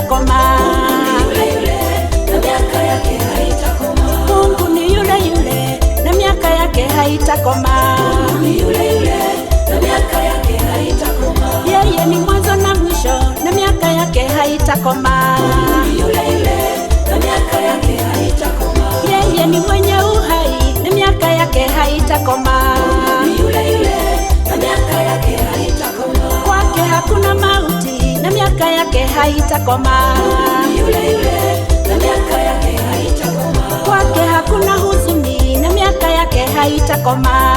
haitakoma. Mungu ni yule yule na miaka yake haitakoma. Yeye ni mwanzo na mwisho na miaka yake haitakoma. Yeye ni mwenye uhai na miaka yake haitakoma. Kwake hakuna mauti na miaka yake haitakoma. Kwake hakuna huzuni na miaka yake haitakoma.